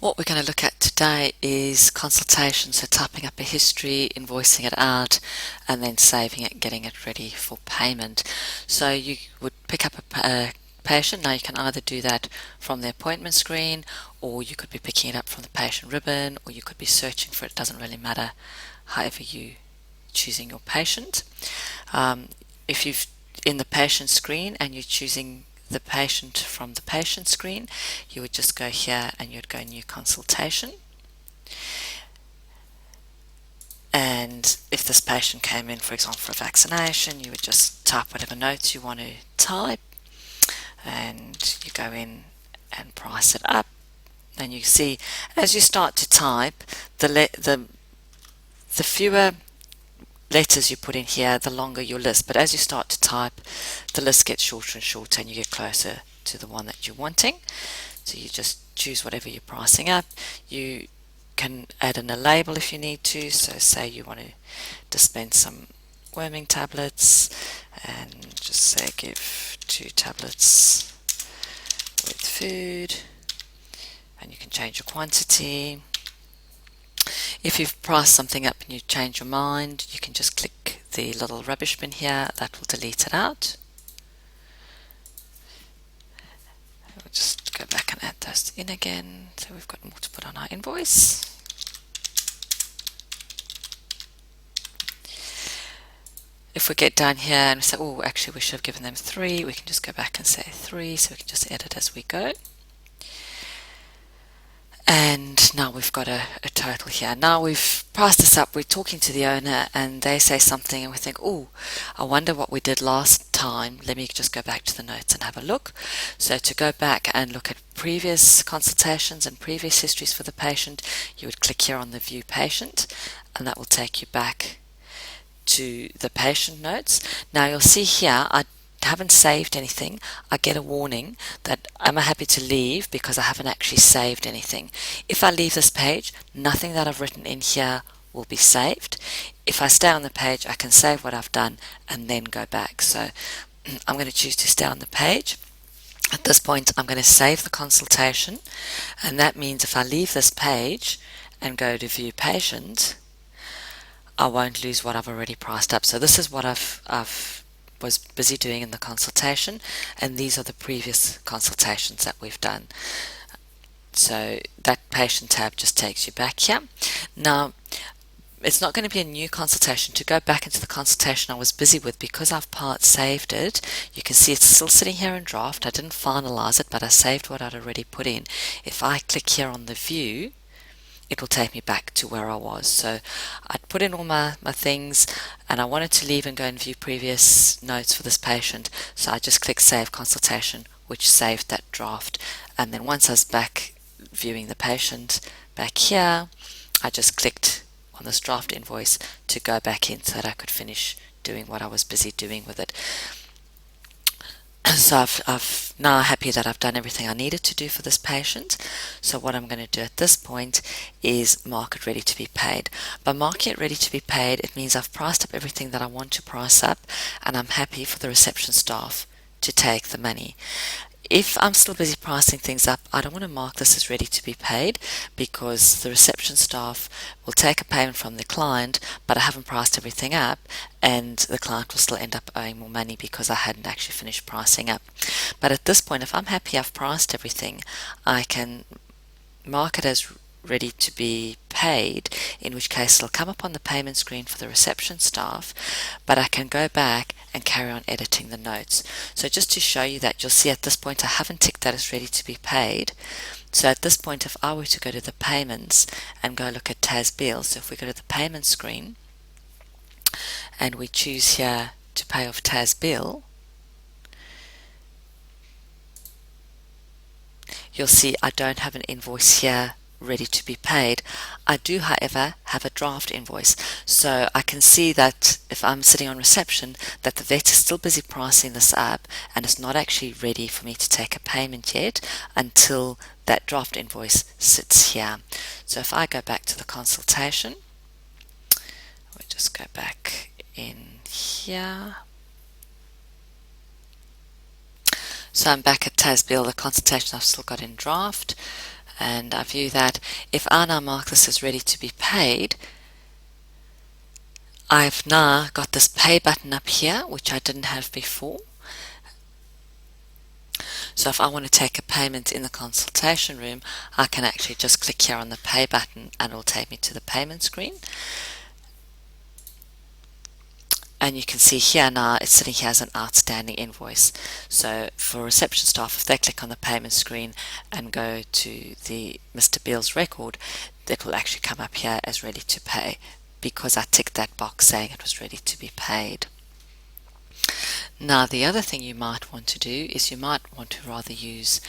What we're going to look at today is consultation, so typing up a history, invoicing it out, and then saving it, getting it ready for payment. So you would pick up a patient. Now you can either do that from the appointment screen, or you could be picking it up from the patient ribbon, or you could be searching for it. It doesn't really matter, however you choosing your patient. If you've in the patient screen and you're choosing the patient from the patient screen, you would just go here and you'd go new consultation. And if this patient came in, for example, for a vaccination, you would just type whatever notes you want to type, and you go in and price it up. And you see, as you start to type, the fewer letters you put in here, the longer your list. But as you start to type, the list gets shorter and shorter, and you get closer to the one that you're wanting. So you just choose whatever you're pricing up. You can add in a label if you need to. So say you want to dispense some worming tablets, and just say give 2 tablets with food, and you can change your quantity. If you've priced something up and you change your mind, you can just click the little rubbish bin here. That will delete it out. We'll just go back and add those in again, so we've got more to put on our invoice. If we get down here and we say, oh, actually we should have given them 3, we can just go back and say 3, so we can just edit as we go. And now we've got a total here. Now we've priced this up, we're talking to the owner, and they say something and we think, oh, I wonder what we did last time. Let me just go back to the notes and have a look. So to go back and look at previous consultations and previous histories for the patient, you would click here on the view patient, and that will take you back to the patient notes. Now you'll see here I haven't saved anything. I get a warning that am I happy to leave because I haven't actually saved anything. If I leave this page, nothing that I've written in here will be saved. If I stay on the page, I can save what I've done and then go back. So I'm going to choose to stay on the page. At this point, I'm going to save the consultation, and that means if I leave this page and go to view patient, I won't lose what I've already priced up. So this is what I've was busy doing in the consultation, and these are the previous consultations that we've done. So that patient tab just takes you back here. Now it's not going to be a new consultation. To go back into the consultation I was busy with, because I've part saved it, you can see it's still sitting here in draft. I didn't finalize it, but I saved what I'd already put in. If I click here on the view, it will take me back to where I was. So I'd put in all my things, and I wanted to leave and go and view previous notes for this patient, so I just clicked save consultation, which saved that draft. And then once I was back viewing the patient back here, I just clicked on this draft invoice to go back in so that I could finish doing what I was busy doing with it. So I've now happy that I've done everything I needed to do for this patient. So what I'm going to do at this point is mark it ready to be paid. By marking it ready to be paid, it means I've priced up everything that I want to price up, and I'm happy for the reception staff to take the money. If I'm still busy pricing things up, I don't want to mark this as ready to be paid, because the reception staff will take a payment from the client, but I haven't priced everything up, and the client will still end up owing more money because I hadn't actually finished pricing up. But at this point, if I'm happy I've priced everything, I can mark it as ready to be paid, in which case it'll come up on the payment screen for the reception staff, but I can go back and carry on editing the notes. So just to show you that, you'll see at this point I haven't ticked that as ready to be paid. So at this point, if I were to go to the payments and go look at TAS bill, so if we go to the payment screen and we choose here to pay off TAS bill, you'll see I don't have an invoice here ready to be paid. I do, however, have a draft invoice, so I can see that if I'm sitting on reception, that the vet is still busy pricing this up, and it's not actually ready for me to take a payment yet until that draft invoice sits here. So if I go back to the consultation, we'll just go back in here. So I'm back at TAS bill. The consultation I've still got in draft. and I view that. If I now mark this as ready to be paid, I've now got this pay button up here, which I didn't have before. So if I want to take a payment in the consultation room, I can actually just click here on the pay button and it will take me to the payment screen. And you can see here now it's sitting here as an outstanding invoice. So for reception staff, if they click on the payment screen and go to the Mr. Beale's record, it will actually come up here as ready to pay because I ticked that box saying it was ready to be paid. Now the other thing you might want to do is you might want to rather use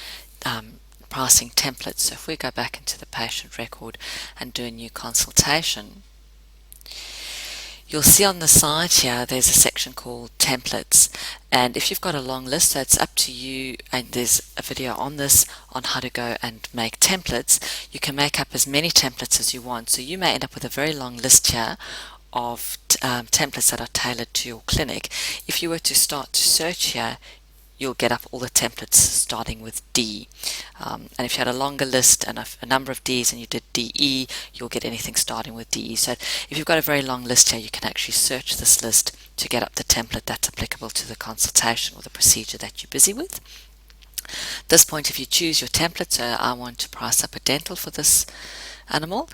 pricing templates. So if we go back into the patient record and do a new consultation, you'll see on the side here there's a section called templates, and if you've got a long list, so it's up to you, and there's a video on this on how to go and make templates. You can make up as many templates as you want, so you may end up with a very long list here of templates that are tailored to your clinic. If you were to start to search here, you'll get up all the templates starting with D. And if you had a longer list and a number of Ds and you did DE, you'll get anything starting with DE. So if you've got a very long list here, you can actually search this list to get up the template that's applicable to the consultation or the procedure that you're busy with. At this point, if you choose your template, so I want to price up a dental for this animal,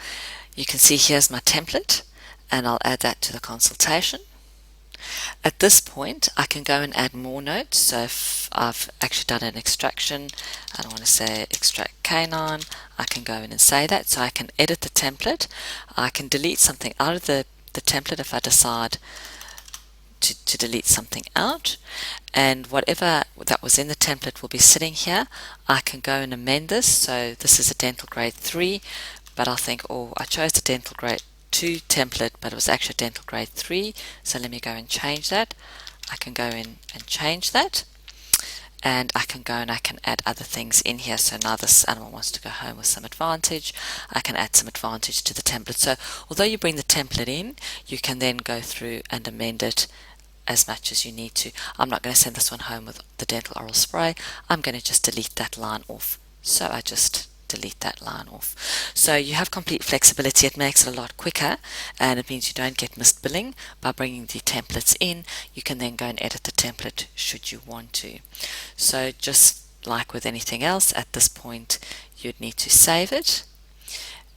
you can see here's my template, and I'll add that to the consultation. At this point, I can go and add more notes. So if I've actually done an extraction, and I want to say extract canine, I can go in and say that. So I can edit the template. I can delete something out of the template if I decide to delete something out. And whatever that was in the template will be sitting here. I can go and amend this. So this is a dental grade 3, but I'll think, oh, I chose the dental grade 2 template, but it was actually dental grade 3, so let me go and change that. I can go in and change that, and I can go and I can add other things in here. So now this animal wants to go home with some advantage. I can add some advantage to the template. So although you bring the template in, you can then go through and amend it as much as you need to. I'm not going to send this one home with the dental oral spray. I'm going to just delete that line off. So I just delete that line off. So you have complete flexibility. It makes it a lot quicker, and it means you don't get missed billing. By bringing the templates in, you can then go and edit the template should you want to. So just like with anything else, at this point you'd need to save it,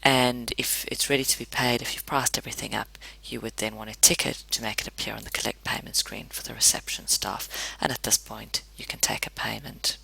and if it's ready to be paid, if you've priced everything up, you would then want to tick it to make it appear on the collect payment screen for the reception staff, and at this point you can take a payment.